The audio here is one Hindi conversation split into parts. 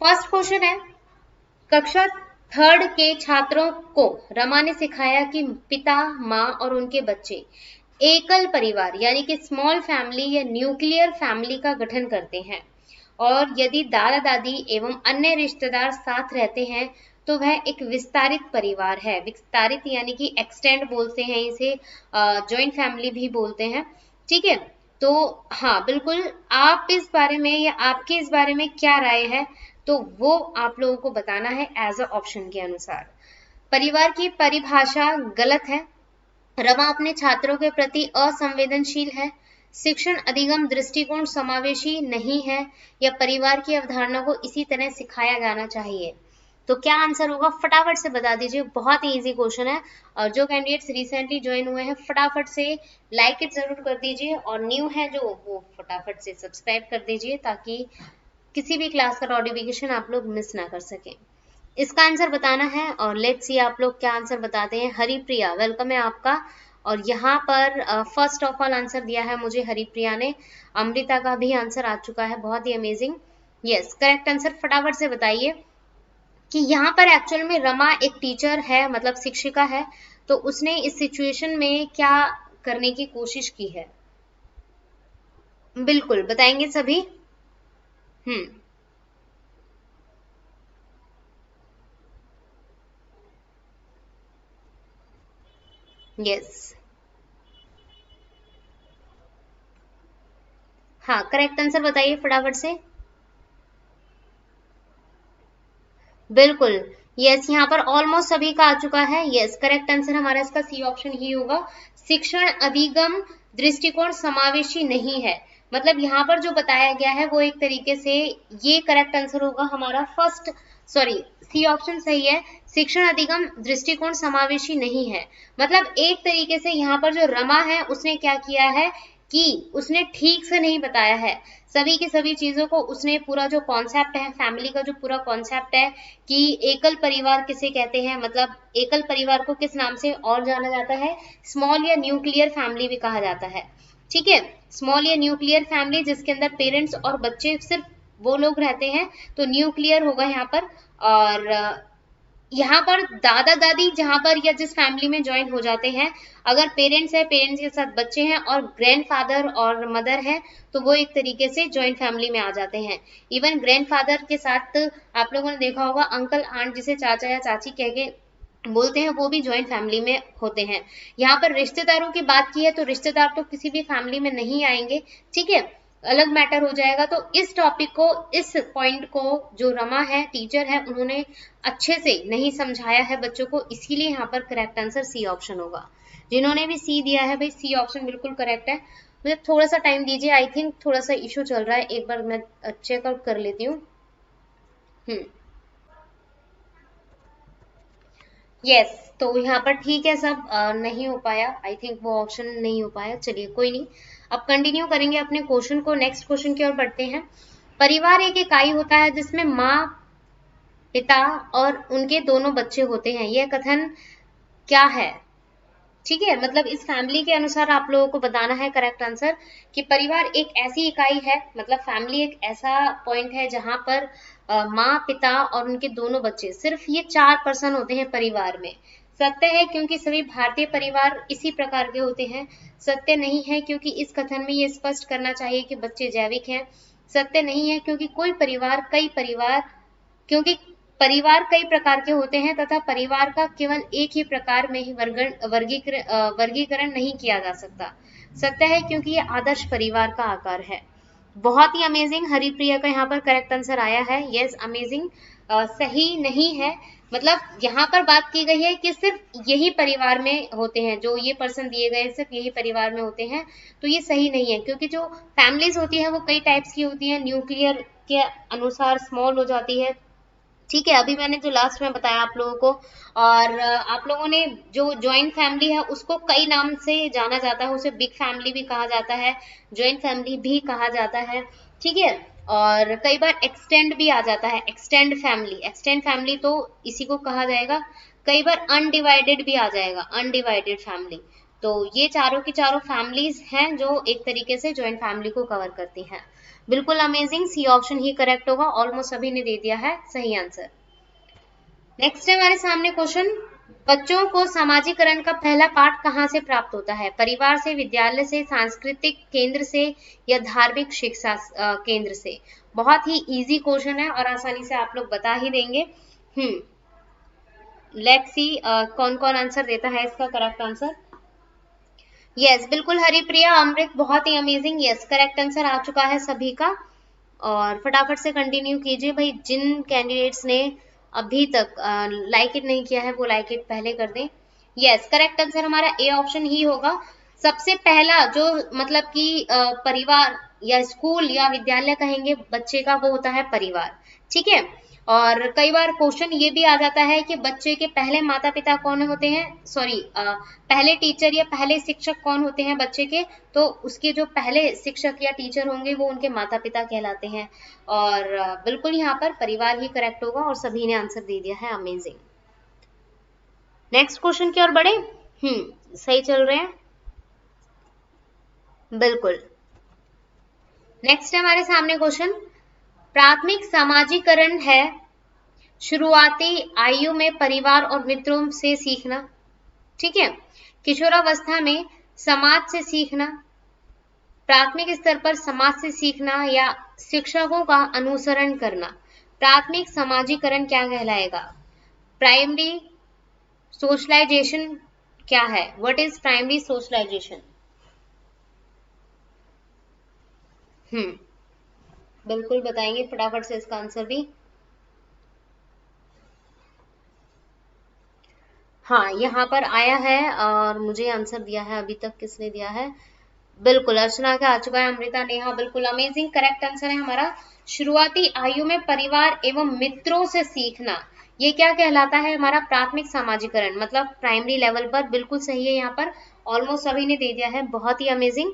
फर्स्ट क्वेश्चन है, कक्षा थर्ड के छात्रों को रमा ने सिखाया कि पिता, माँ और उनके बच्चे एकल परिवार यानी कि स्मॉल फैमिली या न्यूक्लियर फैमिली का गठन करते हैं, और यदि दादा दादी एवं अन्य रिश्तेदार साथ रहते हैं तो वह एक विस्तारित परिवार है। विस्तारित यानी कि एक्सटेंड बोलते हैं इसे, जॉइंट फैमिली भी बोलते हैं। ठीक है, तो हाँ बिल्कुल, आप इस बारे में या आपकी इस बारे में क्या राय है तो वो आप लोगों को बताना है एज अ ऑप्शन के अनुसार। परिवार की परिभाषा गलत है, रमा अपने छात्रों के प्रति असंवेदनशील है, शिक्षण अधिगम दृष्टिकोण समावेशी नहीं है, या परिवार की अवधारणा को इसी तरह सिखाया जाना चाहिए। तो क्या आंसर होगा फटाफट से बता दीजिए, बहुत ही इजी क्वेश्चन है। और जो कैंडिडेट्स रिसेंटली ज्वाइन हुए हैं फटाफट से लाइक इट जरूर कर दीजिए, और न्यू है जो वो फटाफट से सब्सक्राइब कर दीजिए ताकि किसी भी क्लास का नोटिफिकेशन आप लोग मिस ना कर सकें। इसका आंसर बताना है और लेट्स सी आप लोग क्या आंसर बताते हैं। हरिप्रिया, वेलकम है आपका। और यहाँ पर फर्स्ट ऑफ ऑल आंसर दिया है मुझे हरिप्रिया ने। अमृता का भी आंसर आ चुका है, बहुत ही अमेजिंग। यस, करेक्ट आंसर फटाफट से बताइए कि यहाँ पर एक्चुअल में रमा एक टीचर है, मतलब शिक्षिका है, तो उसने इस सिचुएशन में क्या करने की कोशिश की है। बिल्कुल बताएंगे सभी। यस, हाँ करेक्ट आंसर बताइए फटाफट से। बिल्कुल, यस, यहाँ पर ऑलमोस्ट सभी का आ चुका है। यस, करेक्ट आंसर हमारा इसका सी ऑप्शन ही होगा। शिक्षण अधिगम दृष्टिकोण समावेशी नहीं है, मतलब यहाँ पर जो बताया गया है वो एक तरीके से ये करेक्ट आंसर होगा हमारा फर्स्ट, सॉरी सी ऑप्शन सही है। शिक्षण अधिगम दृष्टिकोण समावेशी नहीं है, मतलब एक तरीके से यहाँ पर जो रमा है उसने क्या किया है कि उसने ठीक से नहीं बताया है सभी की सभी चीजों को। उसने पूरा जो कॉन्सेप्ट है फैमिली का, जो पूरा कॉन्सेप्ट है कि एकल परिवार किसे कहते हैं, मतलब एकल परिवार को किस नाम से और जाना जाता है, स्मॉल या न्यूक्लियर फैमिली भी कहा जाता है। ठीक है, स्मॉल या न्यूक्लियर फैमिली जिसके अंदर पेरेंट्स और बच्चे सिर्फ वो लोग रहते हैं, तो न्यूक्लियर होगा यहाँ पर। और यहाँ पर दादा दादी जहां पर या जिस फैमिली में ज्वाइन हो जाते हैं, अगर पेरेंट्स है, पेरेंट्स के साथ बच्चे हैं और ग्रैंडफादर और मदर है, तो वो एक तरीके से ज्वाइंट फैमिली में आ जाते हैं। इवन ग्रैंडफादर के साथ आप लोगों ने देखा होगा अंकल आंट जिसे चाचा या चाची कह के बोलते हैं, वो भी ज्वाइंट फैमिली में होते हैं। यहाँ पर रिश्तेदारों की बात की है तो रिश्तेदार तो किसी भी फैमिली में नहीं आएंगे, ठीक है, अलग मैटर हो जाएगा। तो इस टॉपिक को, इस पॉइंट को जो रमा है, टीचर है, उन्होंने अच्छे से नहीं समझाया है बच्चों को, इसीलिए यहाँ पर करेक्ट आंसर सी ऑप्शन होगा। जिन्होंने भी सी दिया है भाई, सी ऑप्शन बिल्कुल करेक्ट है। मुझे थोड़ा सा टाइम दीजिए, आई थिंक थोड़ा सा इशू चल रहा है, एक बार मैं चेकआउट कर लेती हूँ। यस, तो यहाँ पर ठीक है सब, नहीं हो पाया, आई थिंक वो ऑप्शन नहीं हो पाया, चलिए कोई नहीं। अब कंटिन्यू करेंगे अपने क्वेश्चन को, नेक्स्ट क्वेश्चन की ओर बढ़ते हैं। परिवार एक इकाई होता है जिसमें माँ, पिता और उनके दोनों बच्चे होते हैं, यह कथन क्या है। ठीक है, मतलब इस फैमिली के अनुसार आप लोगों को बताना है करेक्ट आंसर कि परिवार एक ऐसी इकाई है, मतलब फैमिली एक ऐसा पॉइंट है जहां पर माँ, पिता और उनके दोनों बच्चे, सिर्फ ये 4 पर्सन होते हैं परिवार में। सत्य है क्योंकि सभी भारतीय परिवार इसी प्रकार के होते हैं। सत्य नहीं है क्योंकि इस कथन में ये स्पष्ट करना चाहिए कि बच्चे जैविक हैं। सत्य नहीं है क्योंकि क्योंकि परिवार कई प्रकार के होते हैं तथा परिवार का केवल एक ही प्रकार में ही वर्गीकरण नहीं किया जा सकता। सत्य है क्योंकि ये आदर्श परिवार का आकार है। बहुत ही अमेजिंग, हरिप्रिया का यहाँ पर करेक्ट आंसर आया है। Yes, amazing. सही नहीं है, मतलब यहाँ पर बात की गई है कि सिर्फ यही परिवार में होते हैं, जो ये पर्सन दिए गए सिर्फ यही परिवार में होते हैं, तो ये सही नहीं है क्योंकि जो फैमिलीज होती है वो कई टाइप्स की होती है, न्यूक्लियर के अनुसार स्मॉल हो जाती है। ठीक है, अभी मैंने जो लास्ट में बताया आप लोगों को, और आप लोगों ने जो ज्वाइंट फैमिली है उसको कई नाम से जाना जाता है, उसे बिग फैमिली भी कहा जाता है, ज्वाइंट फैमिली भी कहा जाता है। ठीक है, और कई बार एक्सटेंड भी आ जाता है, एक्सटेंड फैमिली, एक्सटेंड फैमिली तो इसी को कहा जाएगा। कई बार अनडिवाइडेड भी आ जाएगा, अनडिवाइडेड फैमिली। तो ये चारों की चारों फैमिलीज हैं जो एक तरीके से ज्वाइंट फैमिली को कवर करती हैं। बिल्कुल अमेजिंग, सी ऑप्शन ही करेक्ट होगा। ऑलमोस्ट सभी ने दे दिया है सही आंसर। नेक्स्ट है हमारे सामने क्वेश्चन, बच्चों को सामाजिकरण का पहला पाठ कहाँ से प्राप्त होता है? परिवार से, विद्यालय से, सांस्कृतिक केंद्र से या धार्मिक शिक्षा केंद्र से? बहुत ही इजी क्वेश्चन है और आसानी से आप लोग बता ही देंगे। लेट्स सी कौन कौन आंसर देता है इसका करेक्ट आंसर। यस बिल्कुल हरिप्रिया, अमृत, बहुत ही अमेजिंग। यस करेक्ट आंसर आ चुका है सभी का। और फटाफट से कंटिन्यू कीजिए भाई, जिन कैंडिडेट्स ने अभी तक लाइक इट नहीं किया है वो लाइक इट पहले कर दें। यस करेक्ट आंसर हमारा ए ऑप्शन ही होगा। सबसे पहला जो मतलब कि परिवार या स्कूल या विद्यालय कहेंगे बच्चे का, वो होता है परिवार। ठीक है, और कई बार क्वेश्चन ये भी आ जाता है कि बच्चे के पहले माता पिता कौन होते हैं, सॉरी पहले टीचर या पहले शिक्षक कौन होते हैं बच्चे के, तो उसके जो पहले शिक्षक या टीचर होंगे वो उनके माता पिता कहलाते हैं। और बिल्कुल यहाँ पर परिवार ही करेक्ट होगा और सभी ने आंसर दे दिया है, अमेजिंग। नेक्स्ट क्वेश्चन की ओर बढ़े। सही चल रहे हैं बिल्कुल। नेक्स्ट है हमारे सामने क्वेश्चन, प्राथमिक सामाजिकरण है शुरुआती आयु में परिवार और मित्रों से सीखना। ठीक है, किशोरावस्था में समाज से सीखना, प्राथमिक स्तर पर समाज से सीखना या शिक्षकों का अनुसरण करना। प्राथमिक सामाजिकरण क्या कहलाएगा? प्राइमरी सोशलाइजेशन क्या है? What is primary socialization? बिल्कुल बताएंगे फटाफट से इसका आंसर भी। हाँ यहाँ पर आया है और मुझे आंसर दिया है, अभी तक किसने दिया है? बिल्कुल अर्चना का आ चुका है, अमृता, नेहा, बिल्कुल अमेजिंग करेक्ट आंसर है हमारा। शुरुआती आयु में परिवार एवं मित्रों से सीखना, ये क्या कहलाता है? हमारा प्राथमिक सामाजिकरण, मतलब प्राइमरी लेवल पर। बिल्कुल सही है, यहाँ पर ऑलमोस्ट सभी ने दे दिया है, बहुत ही अमेजिंग।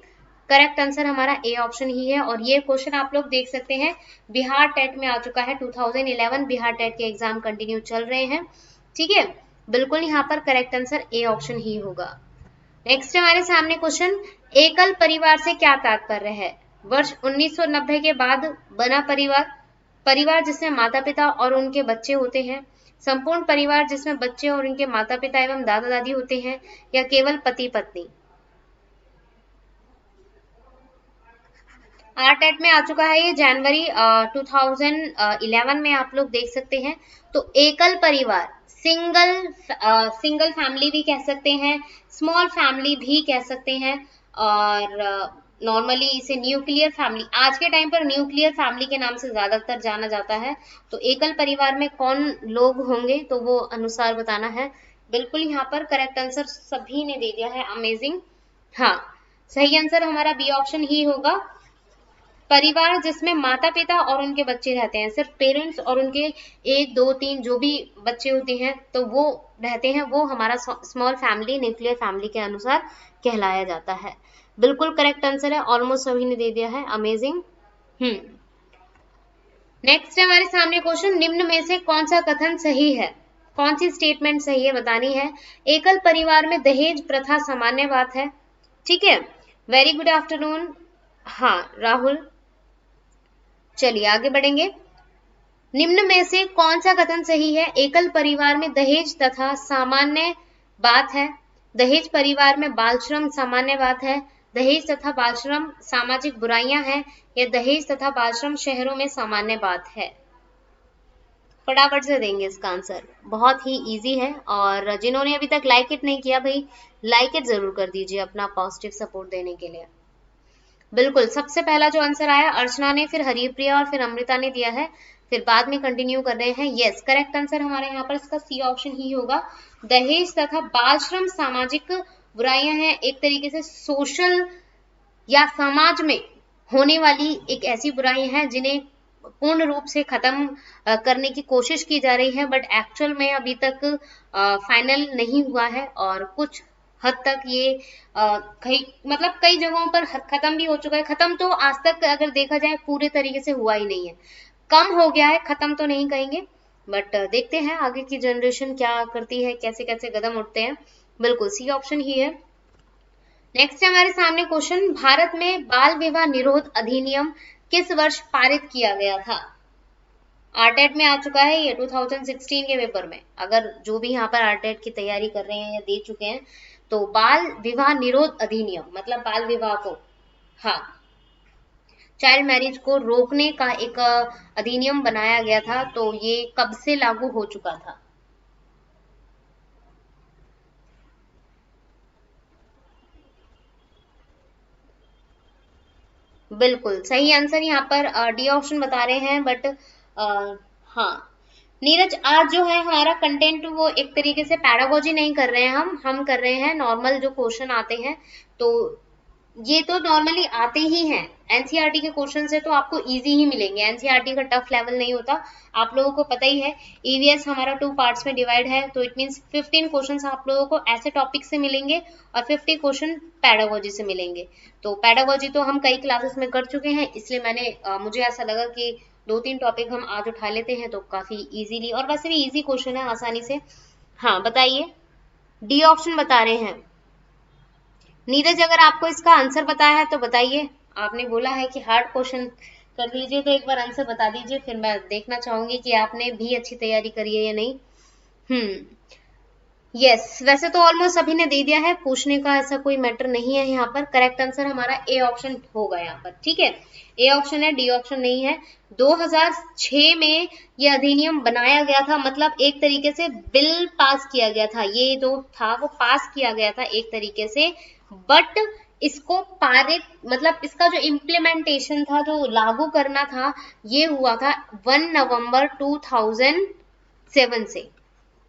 करेक्ट आंसर हमारा ए ऑप्शन ही है। और ये क्वेश्चन आप लोग देख सकते हैं बिहार टेट में आ चुका है, 2011 बिहार टेट के एग्जाम कंटिन्यू चल रहे हैं। ठीक है, बिल्कुल यहाँ पर करेक्ट आंसर ए ऑप्शन ही होगा। नेक्स्ट हमारे सामने क्वेश्चन, एकल परिवार से क्या तात्पर्य है? वर्ष 1990 के बाद बना परिवार, परिवार जिसमें माता पिता और उनके बच्चे होते हैं, संपूर्ण परिवार जिसमें बच्चे और उनके माता पिता एवं दादा दादी होते हैं, या केवल पति पत्नी? आरटेट में आ चुका है ये, जनवरी 2011 में आप लोग देख सकते हैं। तो एकल परिवार, सिंगल फैमिली भी कह सकते हैं, स्मॉल फैमिली भी कह सकते हैं, और नॉर्मली इसे न्यूक्लियर फैमिली, आज के टाइम पर न्यूक्लियर फैमिली के नाम से ज्यादातर जाना जाता है। तो एकल परिवार में कौन लोग होंगे, तो वो अनुसार बताना है। बिल्कुल यहाँ पर करेक्ट आंसर सभी ने दे दिया है, अमेजिंग। हाँ सही आंसर हमारा बी ऑप्शन ही होगा। परिवार जिसमें माता पिता और उनके बच्चे रहते हैं, सिर्फ पेरेंट्स और उनके 1 2 3 जो भी बच्चे होते हैं तो वो रहते हैं, वो हमारा स्मॉल फैमिली, न्यूक्लियर फैमिली के अनुसार कहलाया जाता है। बिल्कुल करेक्ट आंसर है, ऑलमोस्ट सभी ने दे दिया है, अमेजिंग। नेक्स्ट है हमारे सामने क्वेश्चन, निम्न में से कौन सा कथन सही है? कौन सी स्टेटमेंट सही है बतानी है। एकल परिवार में दहेज प्रथा सामान्य बात है। ठीक है, वेरी गुड आफ्टरनून। हाँ राहुल, चलिए आगे बढ़ेंगे। निम्न में से कौन सा कथन सही है? एकल परिवार में दहेज तथा सामान्य बात है, दहेज परिवार में बाल श्रम सामान्य बात है, दहेज तथा बाल श्रम सामाजिक बुराइयां हैं, या दहेज तथा बाल श्रम शहरों में सामान्य बात है? फटाफट से देंगे इसका आंसर, बहुत ही इजी है। और जिन्होंने अभी तक लाइक इट नहीं किया भाई, लाइक इट जरूर कर दीजिए अपना पॉजिटिव सपोर्ट देने के लिए। बिल्कुल सबसे पहला जो आंसर आया अर्चना ने, फिर हरिप्रिया और फिर अमृता ने दिया है, फिर बाद में कंटिन्यू कर रहे हैं। यस करेक्ट आंसर हमारे यहाँ पर इसका सी ऑप्शन ही होगा। दहेज तथा बाल श्रम सामाजिक बुराइयां हैं, एक तरीके से सोशल या समाज में होने वाली एक ऐसी बुराई है जिन्हें पूर्ण रूप से खत्म करने की कोशिश की जा रही है, बट एक्चुअल में अभी तक फाइनल नहीं हुआ है, और कुछ हद तक ये मतलब कई जगहों पर खत्म भी हो चुका है। खत्म तो आज तक अगर देखा जाए पूरे तरीके से हुआ ही नहीं है, कम हो गया है, खत्म तो नहीं कहेंगे, बट देखते हैं आगे की जनरेशन क्या करती है, कैसे कैसे कदम उठते हैं। बिल्कुल सी ऑप्शन ही है। नेक्स्ट है हमारे सामने क्वेश्चन, भारत में बाल विवाह निरोध अधिनियम किस वर्ष पारित किया गया था? आरटेट में आ चुका है ये 2016 के पेपर में। अगर जो भी यहाँ पर आरटेट की तैयारी कर रहे हैं या दे चुके हैं, तो बाल विवाह निरोध अधिनियम, मतलब बाल विवाह को, हाँ, चाइल्ड मैरिज को रोकने का एक अधिनियम बनाया गया था। तो ये कब से लागू हो चुका था? बिल्कुल सही आंसर यहाँ पर डी ऑप्शन बता रहे हैं, बट हाँ नीरज, आज जो है हमारा कंटेंट वो एक तरीके से पैडागोजी नहीं कर रहे हैं, हम कर रहे हैं नॉर्मल जो क्वेश्चन आते हैं। तो ये तो नॉर्मली आते ही हैं, एनसीईआरटी के क्वेश्चन से तो आपको इजी ही मिलेंगे, एनसीईआरटी का टफ लेवल नहीं होता, आप लोगों को पता ही है। ईवीएस हमारा 2 पार्ट्स में डिवाइड है, तो इट मींस 15 क्वेश्चंस आप लोगों को ऐसे टॉपिक से मिलेंगे और 50 क्वेश्चन पैडागोजी से मिलेंगे। तो पैडागोजी तो हम कई क्लासेस में कर चुके हैं, इसलिए मुझे ऐसा लगा कि 2-3 टॉपिक हम आज उठा लेते हैं, तो काफी इजीली, और वैसे भी इजी क्वेश्चन है, आसानी से। हाँ बताइए, डी ऑप्शन बता रहे हैं नीरज। अगर आपको इसका आंसर पता है तो बताइए, आपने बोला है कि हार्ड क्वेश्चन कर दीजिए, तो एक बार आंसर बता दीजिए, फिर मैं देखना चाहूंगी कि आपने भी अच्छी तैयारी करी है या नहीं। यस, वैसे तो ऑलमोस्ट सभी ने दे दिया है, पूछने का ऐसा कोई मैटर नहीं है यहाँ पर। करेक्ट आंसर हमारा ए ऑप्शन होगा यहाँ पर, ठीक है, ए ऑप्शन है, डी ऑप्शन नहीं है। 2006 में ये अधिनियम बनाया गया था, मतलब एक तरीके से बिल पास किया गया था, ये जो था वो पास किया गया था एक तरीके से, बट इसको पारित, मतलब इसका जो इम्प्लीमेंटेशन था, जो लागू करना था, ये हुआ था 1 नवंबर 2007 से।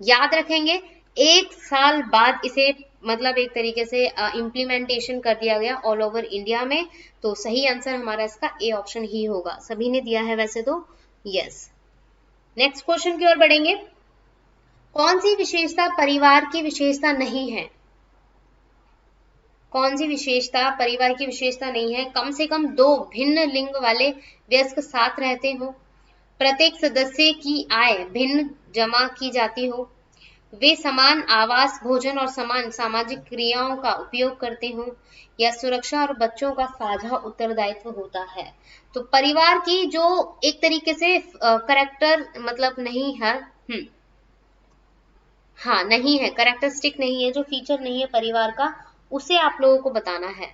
याद रखेंगे, एक साल बाद इसे मतलब एक तरीके से इम्प्लीमेंटेशन कर दिया गया ऑल ओवर इंडिया में। तो सही आंसर हमारा इसका ए ऑप्शन ही होगा, सभी ने दिया है वैसे तो। यस, नेक्स्ट क्वेश्चन की ओर बढ़ेंगे। कौन सी विशेषता परिवार की विशेषता नहीं है? कौन सी विशेषता परिवार की विशेषता नहीं है? कम से कम 2 भिन्न लिंग वाले वयस्क साथ रहते हो, प्रत्येक सदस्य की आय भिन्न जमा की जाती हो, वे समान आवास, भोजन और समान सामाजिक क्रियाओं का उपयोग करते हो, या सुरक्षा और बच्चों का साझा उत्तरदायित्व होता है। तो परिवार की जो एक तरीके से करेक्टर मतलब नहीं है, हाँ नहीं है, करेक्टरिस्टिक नहीं है, जो फीचर नहीं है परिवार का, उसे आप लोगों को बताना है।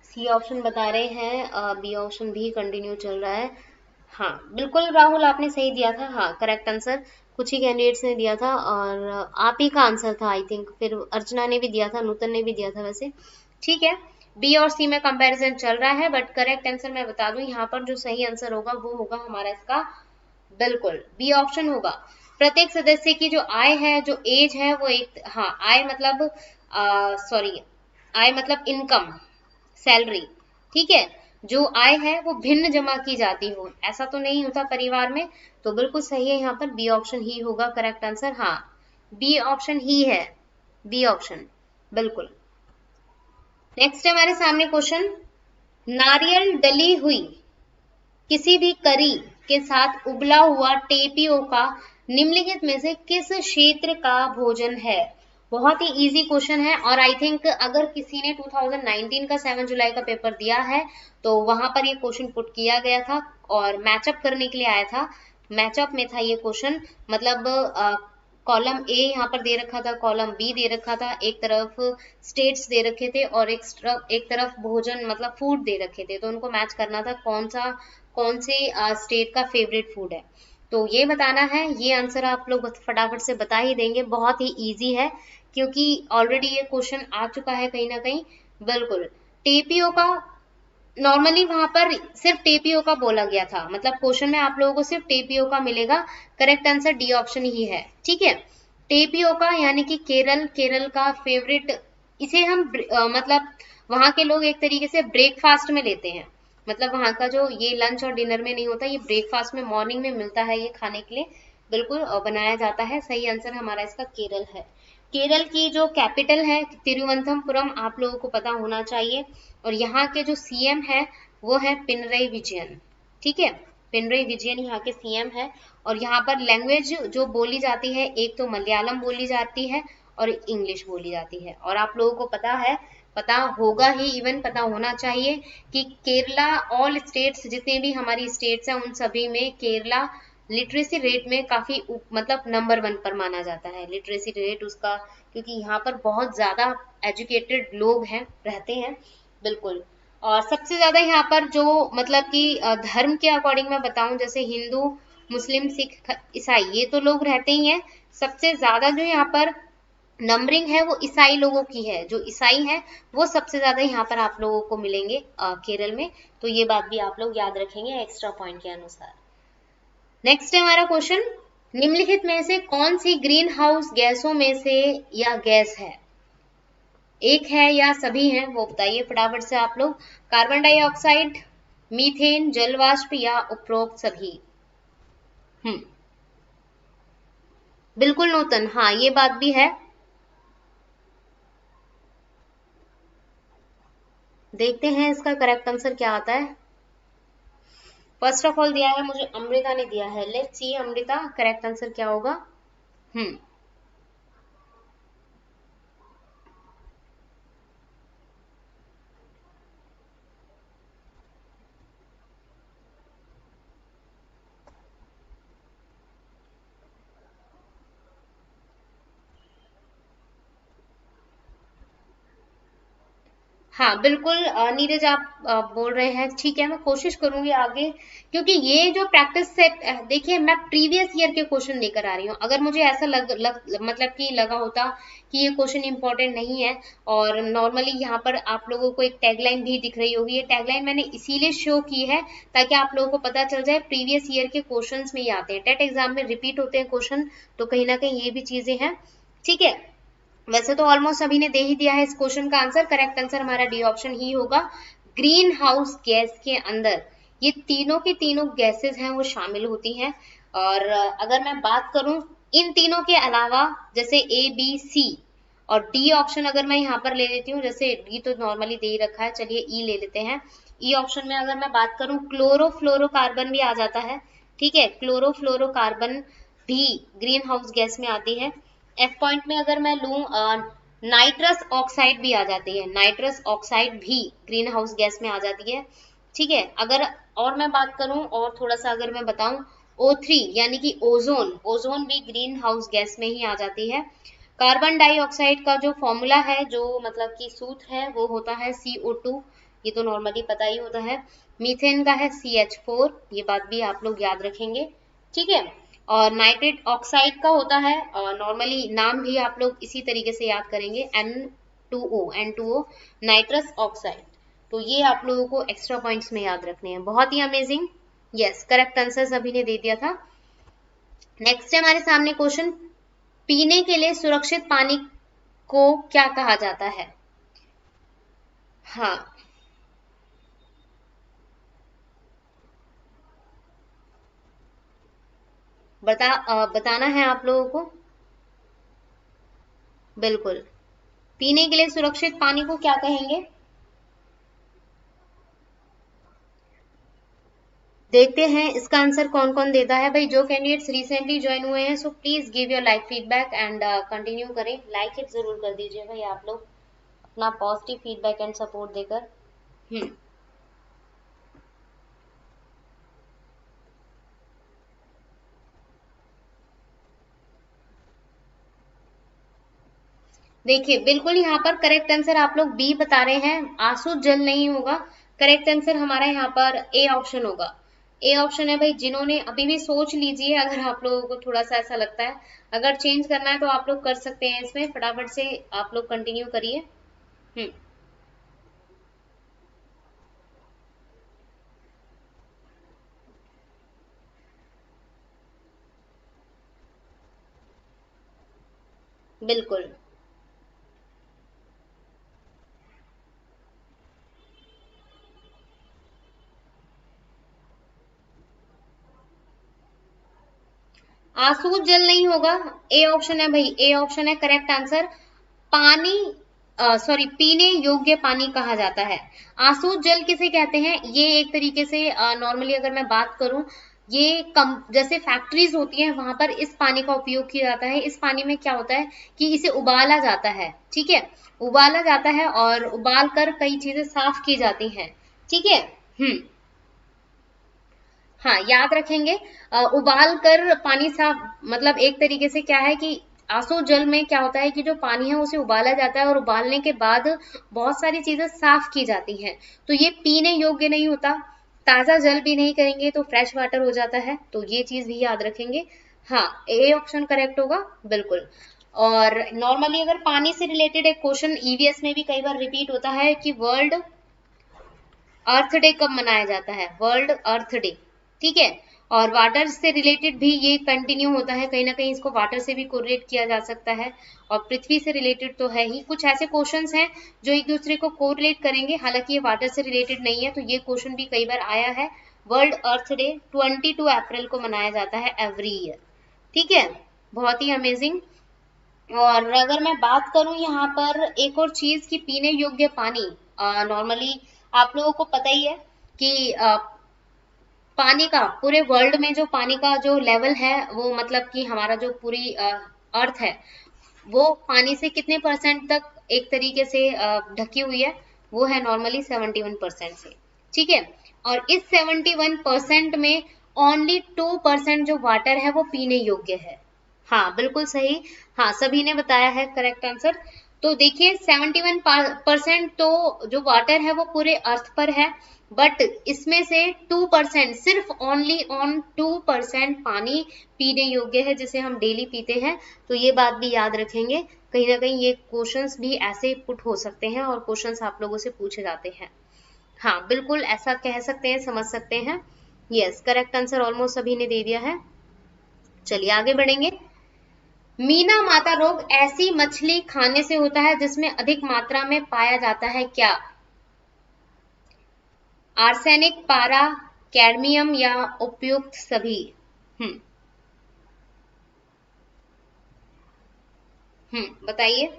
सी ऑप्शन बता रहे हैं, बी ऑप्शन भी कंटिन्यू चल रहा है। हाँ बिल्कुल राहुल, आपने सही दिया था, हाँ करेक्ट आंसर कुछ ही कैंडिडेट्स ने दिया था, और आप ही का आंसर था आई थिंक, फिर अर्चना ने भी दिया था, नूतन ने भी दिया था वैसे, ठीक है। बी और सी में कंपैरिजन चल रहा है, बट करेक्ट आंसर मैं बता दूं, यहाँ पर जो सही आंसर होगा वो होगा हमारा इसका बिल्कुल बी ऑप्शन होगा। प्रत्येक सदस्य की जो आय है, जो एज है, वो एक, हाँ आय मतलब सॉरी, आय मतलब इनकम, सैलरी, ठीक है, जो आय है वो भिन्न जमा की जाती हो, ऐसा तो नहीं होता परिवार में। तो बिल्कुल सही है, यहाँ पर बी ऑप्शन ही होगा करेक्ट आंसर, हाँ बी ऑप्शन ही है, बी ऑप्शन बिल्कुल। नेक्स्ट है हमारे सामने क्वेश्चन, नारियल डली हुई किसी भी करी के साथ उबला हुआ टेपियोका निम्नलिखित में से किस क्षेत्र का भोजन है? बहुत ही इजी क्वेश्चन है, और आई थिंक अगर किसी ने 2019 का 7 जुलाई का पेपर दिया है तो वहां पर ये क्वेश्चन पुट किया गया था और मैचअप करने के लिए आया था, मैचअप में था ये क्वेश्चन, मतलब कॉलम ए यहाँ पर दे रखा था, कॉलम बी दे रखा था, एक तरफ स्टेट्स दे रखे थे और एक तरफ भोजन मतलब फूड दे रखे थे, तो उनको मैच करना था कौन से स्टेट का फेवरेट फूड है। तो ये बताना है, ये आंसर आप लोग फटाफट से बता ही देंगे, बहुत ही इजी है क्योंकि ऑलरेडी ये क्वेश्चन आ चुका है कहीं ना कहीं। बिल्कुल, टेपियोका नॉर्मली वहां पर सिर्फ टेपियोका बोला गया था, मतलब क्वेश्चन में आप लोगों को सिर्फ टेपियोका मिलेगा, करेक्ट आंसर डी ऑप्शन ही है, ठीक है। टेपियोका यानी कि केरल का फेवरेट, इसे हम मतलब वहां के लोग एक तरीके से ब्रेकफास्ट में लेते हैं, मतलब वहां का जो ये लंच और डिनर में नहीं होता, ये ब्रेकफास्ट में मॉर्निंग में मिलता है ये खाने के लिए, बिल्कुल बनाया जाता है। सही आंसर हमारा इसका केरल है। केरल की जो कैपिटल है तिरुवनंतपुरम, आप लोगों को पता होना चाहिए, और यहाँ के जो सीएम है वो है पिनरई विजयन, ठीक है, पिनरई विजयन यहाँ के सीएम है। और यहाँ पर लैंग्वेज जो बोली जाती है, एक तो मलयालम बोली जाती है और इंग्लिश बोली जाती है, और आप लोगों को पता है पता होगा ही, इवन पता होना चाहिए कि केरला, ऑल स्टेट्स जितने भी हमारी स्टेट्स हैं उन सभी में केरला लिटरेसी रेट में काफी मतलब नंबर 1 पर माना जाता है लिटरेसी रेट उसका, क्योंकि यहाँ पर बहुत ज्यादा एजुकेटेड लोग हैं, रहते हैं। बिल्कुल। और सबसे ज्यादा यहाँ पर जो मतलब कि धर्म के अकॉर्डिंग मैं बताऊं, जैसे हिंदू, मुस्लिम, सिख, ईसाई, ये तो लोग रहते ही हैं। सबसे ज्यादा जो यहाँ पर नंबरिंग है वो ईसाई लोगों की है, जो ईसाई हैं वो सबसे ज्यादा यहाँ पर आप लोगों को मिलेंगे केरल में। तो ये बात भी आप लोग याद रखेंगे एक्स्ट्रा पॉइंट के अनुसार। नेक्स्ट है हमारा क्वेश्चन, निम्नलिखित में से कौन सी ग्रीन हाउस गैसों में से या गैस है? एक है या सभी हैं, वो बताइए फटाफट से आप लोग। कार्बन डाइऑक्साइड, मीथेन, जलवाष्प या उपरोक्त सभी? बिल्कुल नूतन, हाँ ये बात भी है। देखते हैं इसका करेक्ट आंसर क्या आता है। फर्स्ट ऑफ ऑल दिया है मुझे अमृता ने दिया है, let's see Amrita correct answer क्या होगा। हाँ बिल्कुल नीरज आप बोल रहे हैं, ठीक है मैं कोशिश करूंगी आगे, क्योंकि ये जो प्रैक्टिस सेट देखिए मैं प्रीवियस ईयर के क्वेश्चन लेकर आ रही हूँ। अगर मुझे ऐसा मतलब कि लगा होता कि ये क्वेश्चन इंपॉर्टेंट नहीं है, और नॉर्मली यहाँ पर आप लोगों को एक टैगलाइन भी दिख रही होगी, ये टैगलाइन मैंने इसीलिए शो की है ताकि आप लोगों को पता चल जाए प्रीवियस ईयर के क्वेश्चन में ही आते हैं, टेट एग्जाम में रिपीट होते हैं क्वेश्चन, तो कहीं ना कहीं ये भी चीजें हैं। ठीक है, वैसे तो ऑलमोस्ट सभी ने दे ही दिया है इस क्वेश्चन का आंसर, करेक्ट आंसर हमारा डी ऑप्शन ही होगा। ग्रीन हाउस गैस के अंदर ये तीनों की तीनों गैसेस हैं वो शामिल होती हैं। और अगर मैं बात करूं इन तीनों के अलावा, जैसे ए बी सी और डी ऑप्शन अगर मैं यहाँ पर ले लेती हूँ, जैसे डी तो नॉर्मली दे ही रखा है, चलिए ई ले लेते हैं। ई ऑप्शन में अगर मैं बात करूं क्लोरोफ्लोरोकार्बन भी आ जाता है, ठीक है, क्लोरोफ्लोरोकार्बन भी ग्रीन हाउस गैस में आती है। एफ पॉइंट में अगर मैं लूं नाइट्रस ऑक्साइड भी आ जाती है, नाइट्रस ऑक्साइड भी ग्रीन हाउस गैस में आ जाती है। ठीक है, अगर और मैं बात करूं और थोड़ा सा अगर मैं बताऊं O3 यानी कि ओजोन, ओजोन भी ग्रीन हाउस गैस में ही आ जाती है। कार्बन डाइऑक्साइड का जो फॉर्मूला है, जो मतलब कि सूत्र है, वो होता है CO2, ये तो नॉर्मली पता ही होता है। मीथेन का है CH4, ये बात भी आप लोग याद रखेंगे। ठीक है, और नाइट्रेट ऑक्साइड का होता है, और नॉर्मली नाम भी आप लोग इसी तरीके से याद करेंगे, N2O नाइट्रस ऑक्साइड। तो ये आप लोगों को एक्स्ट्रा पॉइंट्स में याद रखने हैं। बहुत ही अमेजिंग, यस करेक्ट आंसर सभी ने दे दिया था। नेक्स्ट है हमारे सामने क्वेश्चन, पीने के लिए सुरक्षित पानी को क्या कहा जाता है? हाँ बताना है आप लोगों को। बिल्कुल, पीने के लिए सुरक्षित पानी को क्या कहेंगे? देखते हैं इसका आंसर कौन कौन देता है। भाई जो कैंडिडेट्स रिसेंटली ज्वाइन हुए हैं, so please give your like feedback and continue करें, लाइक इट जरूर कर दीजिए भाई आप लोग, अपना पॉजिटिव फीडबैक एंड सपोर्ट देकर। देखिए बिल्कुल यहाँ पर करेक्ट आंसर आप लोग बी बता रहे हैं, आंसू जल नहीं होगा, करेक्ट आंसर हमारा यहाँ पर ए ऑप्शन होगा। ए ऑप्शन है भाई, जिन्होंने अभी भी सोच लीजिए, अगर आप लोगों को थोड़ा सा ऐसा लगता है अगर चेंज करना है तो आप लोग कर सकते हैं, इसमें फटाफट से आप लोग कंटिन्यू करिए। बिल्कुल, आंसू जल नहीं होगा, ए ऑप्शन है भाई, ए ऑप्शन है करेक्ट आंसर। पानी सॉरी पीने योग्य पानी कहा जाता है। आंसू जल किसे कहते हैं, ये एक तरीके से नॉर्मली अगर मैं बात करूं ये कम जैसे फैक्ट्रीज होती हैं वहां पर इस पानी का उपयोग किया जाता है। इस पानी में क्या होता है कि इसे उबाला जाता है, ठीक है, उबाला जाता है और उबाल कर कई चीजें साफ की जाती हैं, ठीक है। हाँ, याद रखेंगे। उबाल कर पानी साफ मतलब एक तरीके से क्या है कि आसो जल में क्या होता है कि जो पानी है उसे उबाला जाता है और उबालने के बाद बहुत सारी चीजें साफ की जाती हैं, तो ये पीने योग्य नहीं होता। ताजा जल भी नहीं करेंगे तो फ्रेश वाटर हो जाता है, तो ये चीज भी याद रखेंगे। हाँ, ए ऑप्शन करेक्ट होगा, बिल्कुल। और नॉर्मली अगर पानी से रिलेटेड एक क्वेश्चन ईवीएस में भी कई बार रिपीट होता है कि वर्ल्ड अर्थ डे कब मनाया जाता है, वर्ल्ड अर्थ डे, ठीक है। और वाटर से रिलेटेड भी ये कंटिन्यू होता है, कहीं ना कहीं इसको वाटर से भी कोरिलेट किया जा सकता है। और पृथ्वी से रिलेटेड तो है ही, कुछ ऐसे क्वेश्चंस हैं जो एक दूसरे को कोरिलेट करेंगे, हालांकि ये वाटर से रिलेटेड नहीं है, तो ये क्वेश्चन भी कई बार आया है। वर्ल्ड अर्थ डे 22 अप्रैल को मनाया जाता है एवरी ईयर, ठीक है। बहुत ही अमेजिंग। और अगर मैं बात करूं यहाँ पर एक और चीज की पीने योग्य पानी, नॉर्मली आप लोगों को पता ही है कि पानी का पूरे वर्ल्ड में जो पानी का जो लेवल है वो मतलब कि हमारा जो पूरी अर्थ है वो पानी से कितने परसेंट तक एक तरीके से ढकी हुई है, वो है नॉर्मली 71% से, ठीक है। और इस 71% में ओनली 2% जो वाटर है वो पीने योग्य है। हाँ, बिल्कुल सही। हाँ, सभी ने बताया है करेक्ट आंसर। तो देखिए 71% तो जो वाटर है वो पूरे अर्थ पर है, बट इसमें से 2% सिर्फ ओनली ऑन 2% पानी पीने योग्य है जिसे हम डेली पीते हैं। तो ये बात भी याद रखेंगे, कहीं ना कहीं ये क्वेश्चंस भी ऐसे पुट हो सकते हैं और क्वेश्चंस आप लोगों से पूछे जाते हैं। हाँ, बिल्कुल ऐसा कह सकते हैं, समझ सकते हैं। यस, करेक्ट आंसर ऑलमोस्ट सभी ने दे दिया है। चलिए आगे बढ़ेंगे। मीना माता रोग ऐसी मछली खाने से होता है जिसमें अधिक मात्रा में पाया जाता है क्या? आर्सेनिक, पारा, कैडमियम या उपयुक्त सभी? बताइए।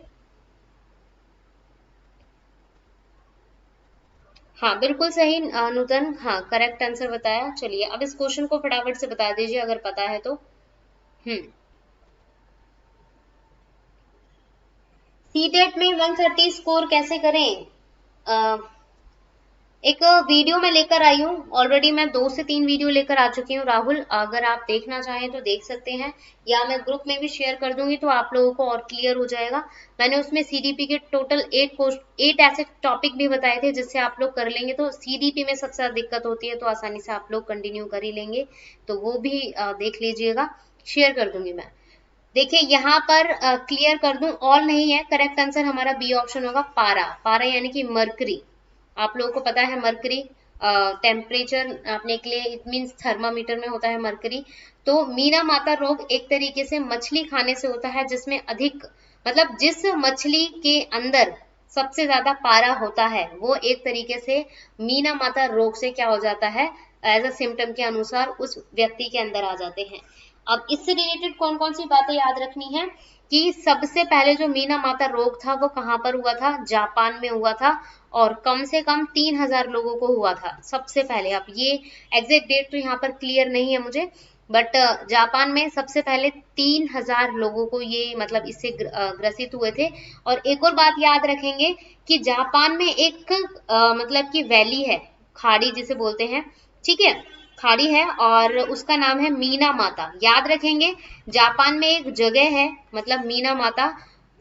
हाँ, बिल्कुल सही नूतन, हाँ करेक्ट आंसर बताया। चलिए अब इस क्वेश्चन को फटाफट से बता दीजिए अगर पता है तो। हम्म सीटेट में 130 स्कोर कैसे करें? एक वीडियो में लेकर आई हूँ ऑलरेडी, मैं 2 से 3 वीडियो लेकर आ चुकी हूँ राहुल, अगर आप देखना चाहें तो देख सकते हैं, या मैं ग्रुप में भी शेयर कर दूंगी तो आप लोगों को और क्लियर हो जाएगा। मैंने उसमें सीडीपी के टोटल 8 ऐसे टॉपिक भी बताए थे जिससे आप लोग कर लेंगे, तो सीडीपी में सबसे ज्यादा दिक्कत होती है तो आसानी से आप लोग कंटिन्यू कर ही लेंगे, तो वो भी देख लीजिएगा, शेयर कर दूंगी मैं। देखिए यहाँ पर क्लियर कर दूं, ऑल नहीं है, करेक्ट आंसर हमारा बी ऑप्शन होगा, पारा। पारा यानी कि मरकरी, आप लोगों को पता है मरकरी टेम्परेचर नापने के लिए, इट मीन्स थर्मामीटर में होता है मरकरी। तो मीना माता रोग एक तरीके से मछली खाने से होता है जिसमें अधिक मतलब जिस मछली के अंदर सबसे ज्यादा पारा होता है वो एक तरीके से मीना माता रोग से क्या हो जाता है, एज अ सिम्टम के अनुसार उस व्यक्ति के अंदर आ जाते हैं। अब इससे रिलेटेड कौन कौन सी बातें याद रखनी है कि सबसे पहले जो मीना माता रोग था वो कहाँ पर हुआ था, जापान में हुआ था, और कम से कम 3000 लोगों को हुआ था सबसे पहले। अब ये एग्जैक्ट डेट तो यहाँ पर क्लियर नहीं है मुझे, बट जापान में सबसे पहले 3000 लोगों को ये मतलब इससे ग्रसित हुए थे। और एक और बात याद रखेंगे कि जापान में एक मतलब कि वैली है, खाड़ी जिसे बोलते हैं, ठीक है, खाड़ी है, और उसका नाम है मीना माता, याद रखेंगे। जापान में एक जगह है मतलब मीना माता,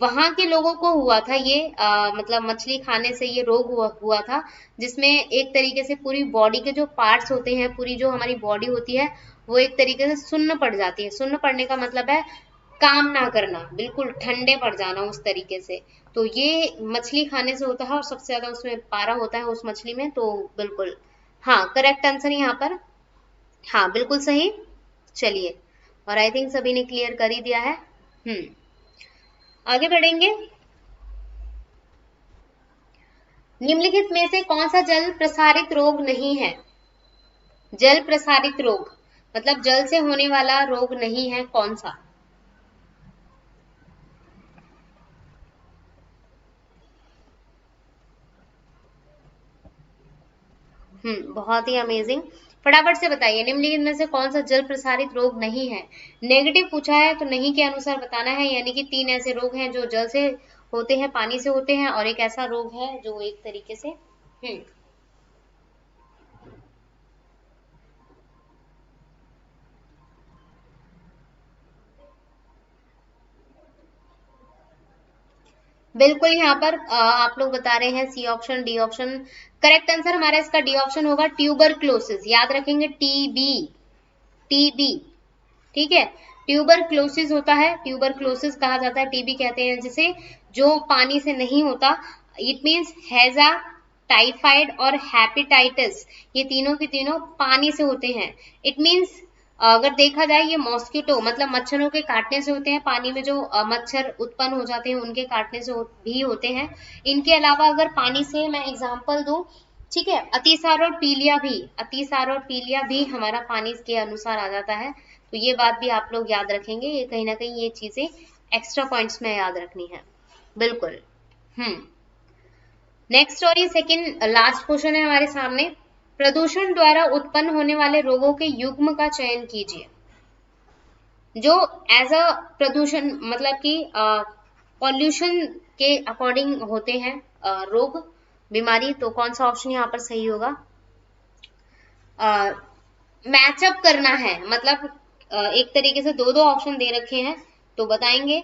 वहां के लोगों को हुआ था ये मतलब मछली खाने से ये रोग हुआ था, जिसमें एक तरीके से पूरी बॉडी के जो पार्ट्स होते हैं, पूरी जो हमारी बॉडी होती है वो एक तरीके से सुन्न पड़ जाती है। सुन्न पड़ने का मतलब है काम ना करना, बिल्कुल ठंडे पड़ जाना उस तरीके से। तो ये मछली खाने से होता है और सबसे ज्यादा उसमें पारा होता है उस मछली में, तो बिल्कुल हाँ करेक्ट आंसर यहाँ पर, हाँ बिल्कुल सही। चलिए, और आई थिंक सभी ने क्लियर कर ही दिया है। आगे बढ़ेंगे। निम्नलिखित में से कौन सा जल प्रसारित रोग नहीं है? जल प्रसारित रोग मतलब जल से होने वाला रोग नहीं है, कौन सा? बहुत ही अमेजिंग। फटाफट से बताइए निम्नलिखित में से कौन सा जल प्रसारित रोग नहीं है। नेगेटिव पूछा है तो नहीं के अनुसार बताना है, यानी कि 3 ऐसे रोग हैं जो जल से होते हैं, पानी से होते हैं, और एक ऐसा रोग है जो एक तरीके से बिल्कुल यहाँ पर आप लोग बता रहे हैं C option, D option. Correct answer हमारा इसका डी ऑप्शन होगा, ट्यूबरक्लोसिस। याद रखेंगे, टीबी, टीबी, ठीक है। ट्यूबरक्लोसिस होता है, ट्यूबरक्लोसिस कहा जाता है, टीबी कहते हैं जिसे, जो पानी से नहीं होता। इट मीन्स हैजा, टाइफाइड और हेपेटाइटिस, ये तीनों के तीनों पानी से होते हैं। इट मीन्स अगर देखा जाए ये मॉस्किटो मतलब मच्छरों के काटने से होते हैं, पानी में जो मच्छर उत्पन्न हो जाते हैं उनके काटने से भी होते हैं। इनके अलावा अगर पानी से मैं एग्जांपल दूं, ठीक है, अतिसार और पीलिया भी, अतिसार और पीलिया भी हमारा पानी के अनुसार आ जाता है। तो ये बात भी आप लोग याद रखेंगे, ये कहीं ना कहीं ये चीजें एक्स्ट्रा पॉइंट्स में याद रखनी है। बिल्कुल। नेक्स्ट और ये सेकंड लास्ट क्वेश्चन है हमारे सामने। प्रदूषण द्वारा उत्पन्न होने वाले रोगों के युग्म का चयन कीजिए, जो एज अ प्रदूषण मतलब कि पॉल्यूशन के अकॉर्डिंग होते हैं रोग, बीमारी। तो कौन सा ऑप्शन यहाँ पर सही होगा? मैचअप करना है, मतलब एक तरीके से दो ऑप्शन दे रखे हैं, तो बताएंगे।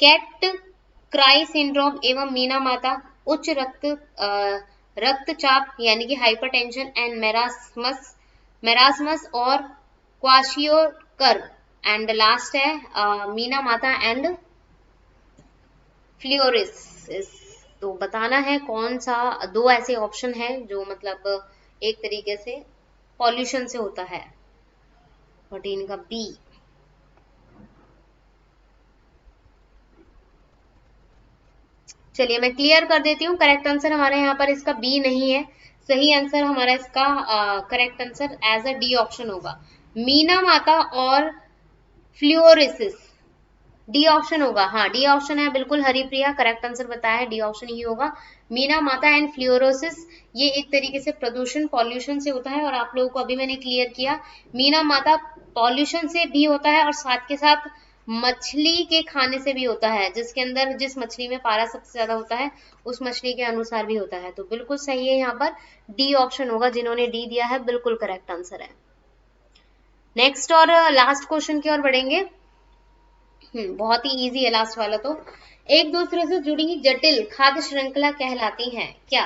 कैट क्राई सिंड्रोम एवं मीना माता, उच्च रक्तचाप यानी कि हाइपरटेंशन एंड मेरास्मस और क्वाशियोकर, एंड लास्ट है मीना माता एंड फ्लोरोसिस। तो बताना है कौन सा, दो ऐसे ऑप्शन है जो मतलब एक तरीके से पॉल्यूशन से होता है। 14 का बी। चलिए मैं क्लियर कर देती हूँ, करेक्ट आंसर हमारे यहाँ पर इसका बी नहीं है। सही आंसर हमारा इसका correct answer as a D option होगा, मीना माता और फ्लोरोसिस। डी ऑप्शन होगा, हाँ डी ऑप्शन है बिल्कुल। हरिप्रिया करेक्ट आंसर बताया है, डी ऑप्शन ही होगा। मीना माता एंड फ्लोरोसिस ये एक तरीके से प्रदूषण पॉल्यूशन से होता है, और आप लोगों को अभी मैंने क्लियर किया, मीना माता पॉल्यूशन से भी होता है और साथ के साथ मछली के खाने से भी होता है, जिसके अंदर जिस मछली में पारा सबसे ज्यादा होता है उस मछली के अनुसार भी होता है। तो बिल्कुल सही है, यहाँ पर डी ऑप्शन होगा, जिन्होंने डी दिया है बिल्कुल करेक्ट आंसर है। नेक्स्ट और लास्ट क्वेश्चन की ओर बढ़ेंगे। बहुत ही इजी है लास्ट वाला तो। एक दूसरे से जुड़ी जटिल खाद्य श्रृंखला कहलाती हैं क्या?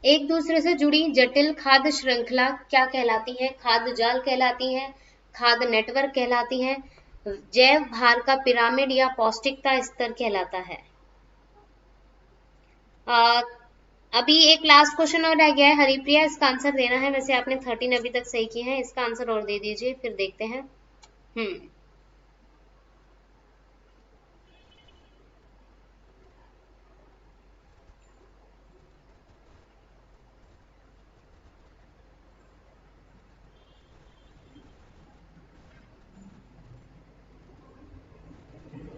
एक दूसरे से जुड़ी जटिल खाद्य श्रृंखला क्या कहलाती है? खाद्य जाल कहलाती है, खाद्य नेटवर्क कहलाती है, जैव भार का पिरामिड या पौष्टिकता स्तर कहलाता है। अभी एक लास्ट क्वेश्चन और रह गया है हरिप्रिया, इसका आंसर देना है। वैसे आपने 13 अभी तक सही किए हैं, इसका आंसर और दे दीजिए फिर देखते हैं।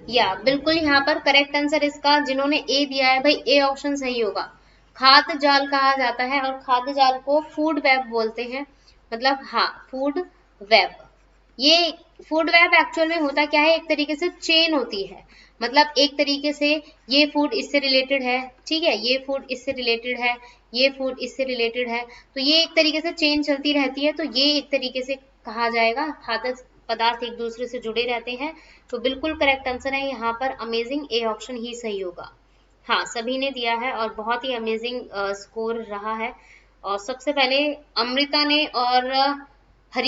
या बिल्कुल यहाँ पर करेक्ट आंसर इसका, जिन्होंने ए दिया है भाई, ए ऑप्शन सही होगा। खाद्य जाल कहा जाता है, और खाद्य जाल को फूड वेब बोलते हैं, मतलब हाँ फूड वेब। ये फूड वेब एक्चुअल में होता क्या है, एक तरीके से चेन होती है, मतलब एक तरीके से ये फूड इससे रिलेटेड है, ठीक है, ये फूड इससे रिलेटेड है, ये फूड इससे रिलेटेड है, तो ये एक तरीके से चेन चलती रहती है। तो ये एक तरीके से कहा जाएगा खाद्य पदार्थ एक दूसरे से जुड़े रहते हैं। तो बिल्कुल करेक्ट आंसर है यहाँ पर अमेजिंग, ए ऑप्शन ही सही होगा। हाँ सभी ने दिया है और बहुत ही अमेजिंग स्कोर रहा है। और सबसे पहले अमृता ने और